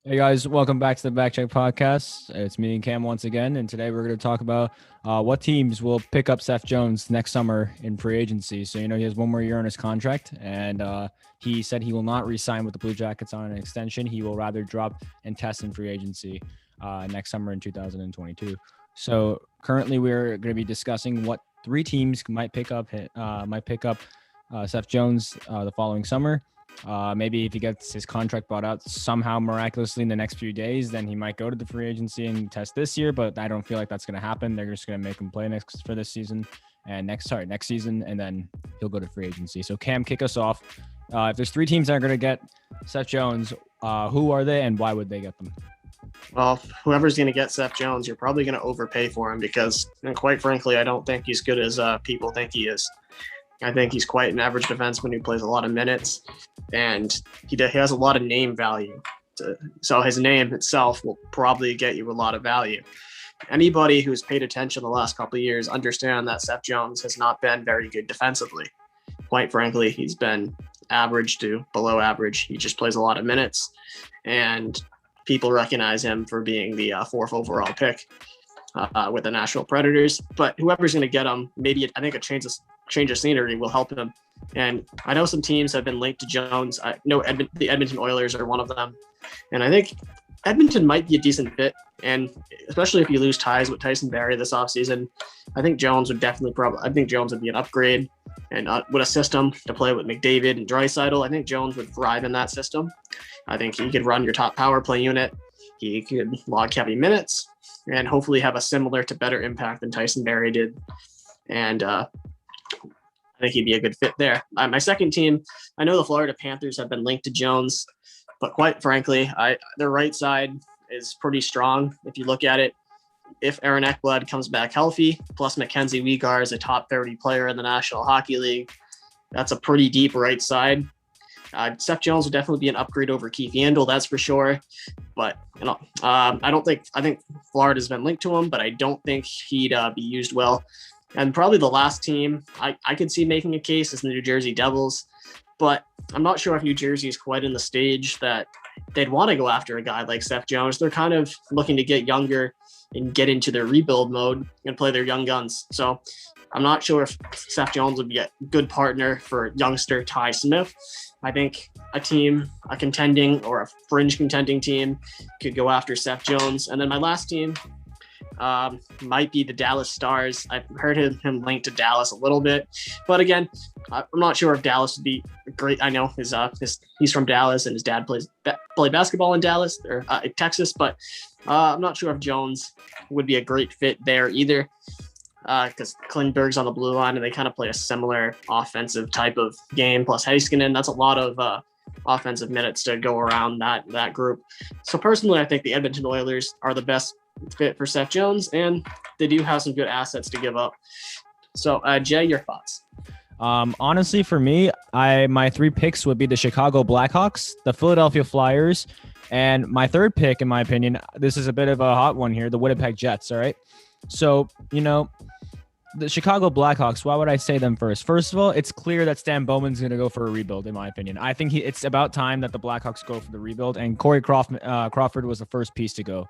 Hey guys, welcome back to the Backcheck Podcast. It's me and Cam once again, and today we're going to talk about what teams will pick up Seth Jones next summer in free agency. So he has one more year on his contract, and he said he will not re-sign with the Blue Jackets on an extension. He will rather drop and test in free agency next summer in 2022. So currently, we're going to be discussing what three teams might pick up Seth Jones the following summer. Maybe if he gets his contract bought out somehow miraculously in the next few days, then he might go to the free agency and test this year. But I don't feel like that's going to happen. They're just going to make him play next for this season and next season, and then he'll go to free agency. So Cam, kick us off. If there's three teams that are going to get Seth Jones, who are they and why would they get them? Well, whoever's going to get Seth Jones, you're probably going to overpay for him because, and quite frankly, I don't think he's good as people think he is. I think he's quite an average defenseman who plays a lot of minutes, and he has a lot of name value. So his name itself will probably get you a lot of value. Anybody who's paid attention the last couple of years understand that Seth Jones has not been very good defensively. Quite frankly, he's been average to below average. He just plays a lot of minutes, and people recognize him for being the fourth overall pick with the Nashville Predators. But whoever's going to get him, maybe I think a change of scenery will help him. And I know some teams have been linked to Jones. I know the Edmonton Oilers are one of them. And I think Edmonton might be a decent fit. And especially if you lose ties with Tyson Barrie this offseason, I think Jones would be an upgrade. And with a system to play with McDavid and Draisaitl, I think Jones would thrive in that system. I think he could run your top power play unit. He could log heavy minutes and hopefully have a similar to better impact than Tyson Barrie did. And I think he'd be a good fit there. My second team, I know the Florida Panthers have been linked to Jones, but quite frankly, their right side is pretty strong. If you look at it, if Aaron Ekblad comes back healthy, plus Mackenzie Weegar is a top 30 player in the National Hockey League, that's a pretty deep right side. Seth Jones would definitely be an upgrade over Keith Yandel, that's for sure. But I think Florida's been linked to him, but I don't think he'd be used well. And probably the last team I could see making a case is the New Jersey Devils, but I'm not sure if New Jersey is quite in the stage that they'd want to go after a guy like Seth Jones. They're kind of looking to get younger and get into their rebuild mode and play their young guns. So I'm not sure if Seth Jones would be a good partner for youngster Ty Smith. I think a contending or a fringe contending team could go after Seth Jones. And then my last team might be the Dallas Stars. I've heard him linked to Dallas a little bit, but again, I'm not sure if Dallas would be great. I know he's from Dallas and his dad played basketball in Dallas or Texas, but I'm not sure if Jones would be a great fit there either. Because Klingberg's on the blue line and they kind of play a similar offensive type of game. Plus Heiskanen, that's a lot of offensive minutes to go around that group. So personally, I think the Edmonton Oilers are the best fit for Seth Jones, and they do have some good assets to give up. So Jay, your thoughts? Honestly, for me, my three picks would be the Chicago Blackhawks, the Philadelphia Flyers, and my third pick, in my opinion, this is a bit of a hot one here, the Winnipeg Jets. All right. So, the Chicago Blackhawks, why would I say them first? First of all, it's clear that Stan Bowman's going to go for a rebuild, in my opinion. I think it's about time that the Blackhawks go for the rebuild, and Corey Crawford was the first piece to go.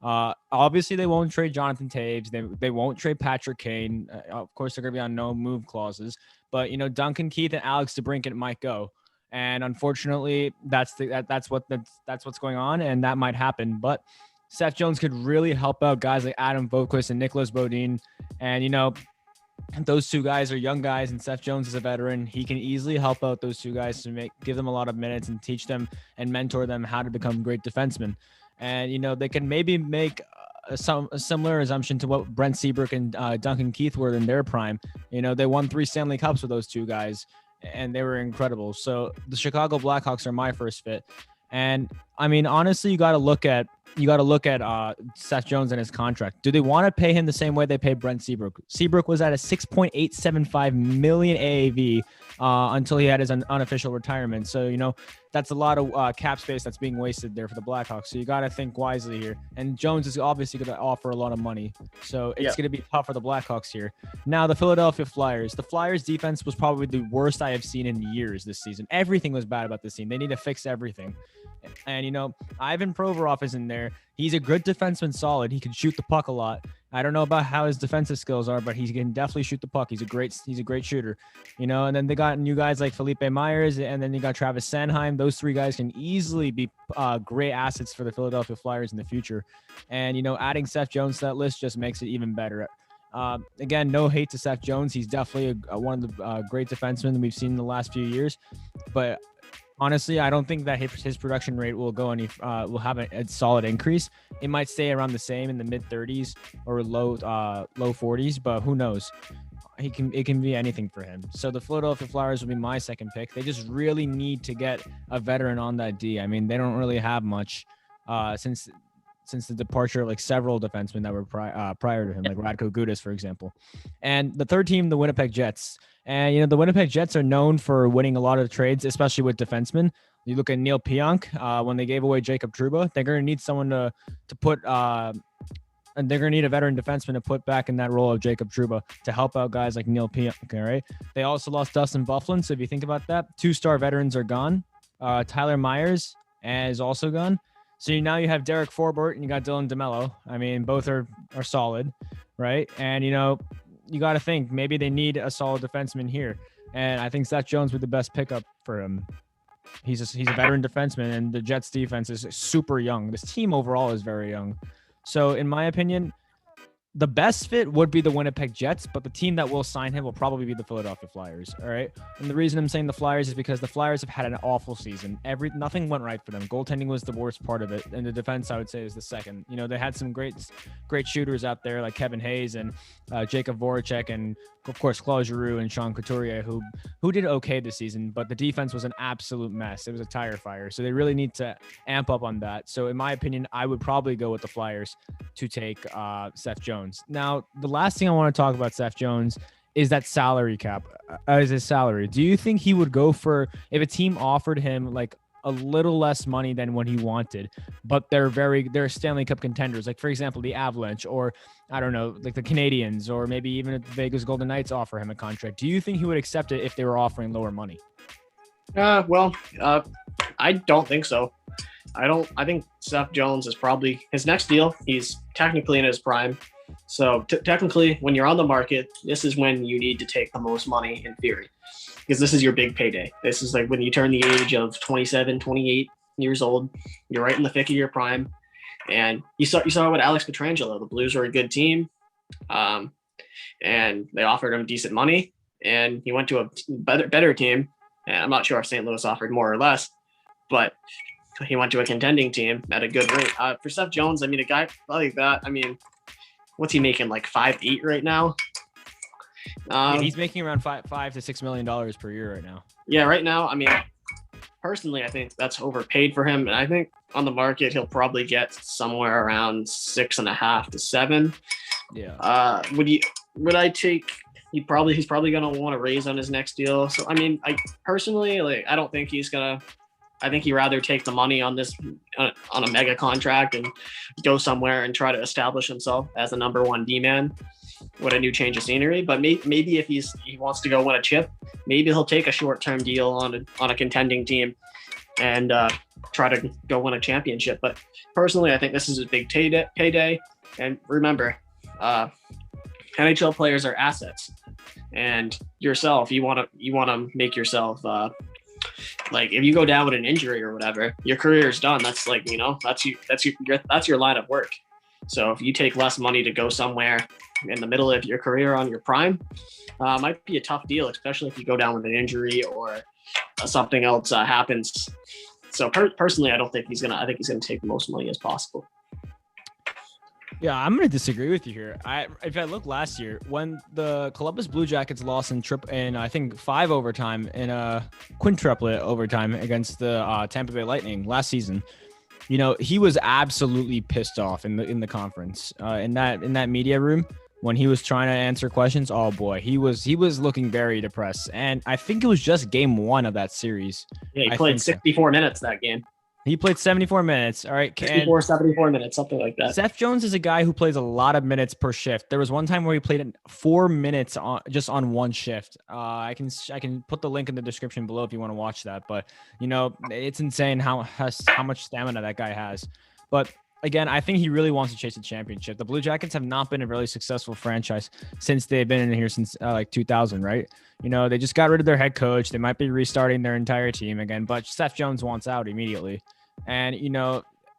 Obviously, they won't trade Jonathan Taves. They won't trade Patrick Kane. Of course, they're going to be on no move clauses. But, Duncan Keith and Alex DeBrincat might go. And unfortunately, that's what's going on, and that might happen. But Seth Jones could really help out guys like Adam Boqvist and Nicholas Bodin. And, those two guys are young guys, and Seth Jones is a veteran. He can easily help out those two guys to give them a lot of minutes and teach them and mentor them how to become great defensemen. And, they can maybe make a similar assumption to what Brent Seabrook and Duncan Keith were in their prime. They won 3 Stanley Cups with those two guys, and they were incredible. So the Chicago Blackhawks are my first fit. And I mean, honestly, you got to look at Seth Jones and his contract. Do they want to pay him the same way they pay Brent Seabrook? Seabrook was at a $6.875 million AAV until he had his unofficial retirement. So, that's a lot of cap space that's being wasted there for the Blackhawks. So you got to think wisely here. And Jones is obviously going to offer a lot of money. So it's going to be tough for the Blackhawks here. Now, the Philadelphia Flyers. The Flyers defense was probably the worst I have seen in years this season. Everything was bad about this team. They need to fix everything. And, Ivan Provorov is in there. He's a good defenseman, solid. He can shoot the puck a lot. I don't know about how his defensive skills are, but he can definitely shoot the puck. He's a great shooter, and then they got new guys like Felipe Myers, and then you got Travis Sanheim. Those three guys can easily be great assets for the Philadelphia Flyers in the future. And, adding Seth Jones to that list just makes it even better. Again, no hate to Seth Jones. He's definitely one of the great defensemen that we've seen in the last few years, but honestly, I don't think that his production rate will go will have a solid increase. It might stay around the same in the mid 30s or low 40s, but who knows? It can be anything for him. So the Philadelphia Flyers will be my second pick. They just really need to get a veteran on that D. I mean, they don't really have much since the departure of like several defensemen that were prior to him, like Radko Gudas, for example. And the third team, the Winnipeg Jets. And, the Winnipeg Jets are known for winning a lot of trades, especially with defensemen. You look at Neil Pionk, when they gave away Jacob Trouba, they're going to need someone to put and they're going to need a veteran defenseman to put back in that role of Jacob Trouba to help out guys like Neil Pionk, all right? They also lost Dustin Byfuglien, so if you think about that, 2-star veterans are gone. Tyler Myers is also gone. So now you have Derek Forbort and you got Dylan DeMello. I mean, both are solid, right? And, you got to think maybe they need a solid defenseman here. And I think Seth Jones would be the best pickup for him. He's a veteran defenseman, and the Jets defense is super young. This team overall is very young. So in my opinion, the best fit would be the Winnipeg Jets, but the team that will sign him will probably be the Philadelphia Flyers. All right. And the reason I'm saying the Flyers is because the Flyers have had an awful season. Nothing went right for them. Goaltending was the worst part of it. And the defense, I would say, is the second. They had some great shooters out there like Kevin Hayes and Jacob Voracek and, of course, Claude Giroux and Sean Couturier, who did okay this season, but the defense was an absolute mess. It was a tire fire. So they really need to amp up on that. So in my opinion, I would probably go with the Flyers to take Seth Jones. Now, the last thing I want to talk about Seth Jones is that salary cap, is his salary. Do you think he would go for, if a team offered him like a little less money than what he wanted, but they're Stanley Cup contenders, like for example, the Avalanche, or I don't know, like the Canadians, or maybe even if the Vegas Golden Knights offer him a contract, do you think he would accept it if they were offering lower money? I don't think so. I think Seth Jones is probably his next deal. He's technically in his prime. So technically, when you're on the market, this is when you need to take the most money in theory, because this is your big payday. This is like when you turn the age of 27, 28 years old, you're right in the thick of your prime. And you saw with Alex Pietrangelo, the Blues were a good team. And they offered him decent money, and he went to a better team. And I'm not sure if St. Louis offered more or less, but he went to a contending team at a good rate. For Seth Jones, I mean, a guy like that, I mean, what's he making, like $5-8 right now? He's making around $5 to $6 million per year right now. Yeah, right now. I mean, personally, I think that's overpaid for him, and I think on the market he'll probably get somewhere around 6.5 to 7. Yeah. Would I take? He's probably gonna want to raise on his next deal. So I mean, I personally, I don't think he's gonna. I think he'd rather take the money on this on a mega contract and go somewhere and try to establish himself as the number one D-man with a new change of scenery. But maybe if he wants to go win a chip, maybe he'll take a short-term deal on a contending team and try to go win a championship. But personally, I think this is a big payday. And remember, NHL players are assets, and yourself, you want to make yourself. Like if you go down with an injury or whatever, your career is done. That's that's your line of work. So if you take less money to go somewhere in the middle of your career on your prime, might be a tough deal, especially if you go down with an injury or something else happens. So personally, I think he's gonna take the most money as possible. Yeah, I'm going to disagree with you here. If I look last year, when the Columbus Blue Jackets lost in I think 5 overtime in a quintuplet overtime against the Tampa Bay Lightning last season, he was absolutely pissed off in the conference, in that media room. when he was trying to answer questions, oh boy, he was looking very depressed. And I think it was just game 1 of that series. Yeah, he played 64 minutes that game. He played 74 minutes. All right. 74 minutes, something like that. Seth Jones is a guy who plays a lot of minutes per shift. There was one time where he played 4 minutes on one shift. I can put the link in the description below if you want to watch that. But, it's insane how much stamina that guy has. But again, I think he really wants to chase a championship. The Blue Jackets have not been a really successful franchise since they've been in here since 2000, right? They just got rid of their head coach. They might be restarting their entire team again, but Seth Jones wants out immediately. And,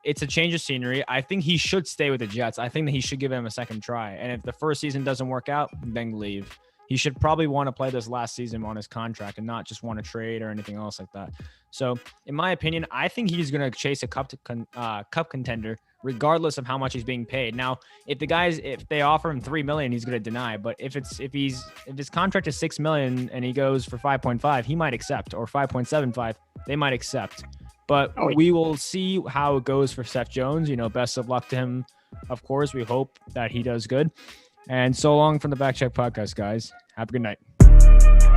it's a change of scenery. I think he should stay with the Jets. I think that he should give him a second try. And if the first season doesn't work out, then leave. He should probably want to play this last season on his contract and not just want to trade or anything else like that. So, in my opinion, I think he's going to chase a cup contender regardless of how much he's being paid. Now, if they offer him $3 million, he's going to deny. But if his contract is $6 million and he goes for 5.5, he might accept, or 5.75, they might accept. But we will see how it goes for Seth Jones. Best of luck to him. Of course, we hope that he does good. And so long from the Back Check Podcast, guys. Have a good night.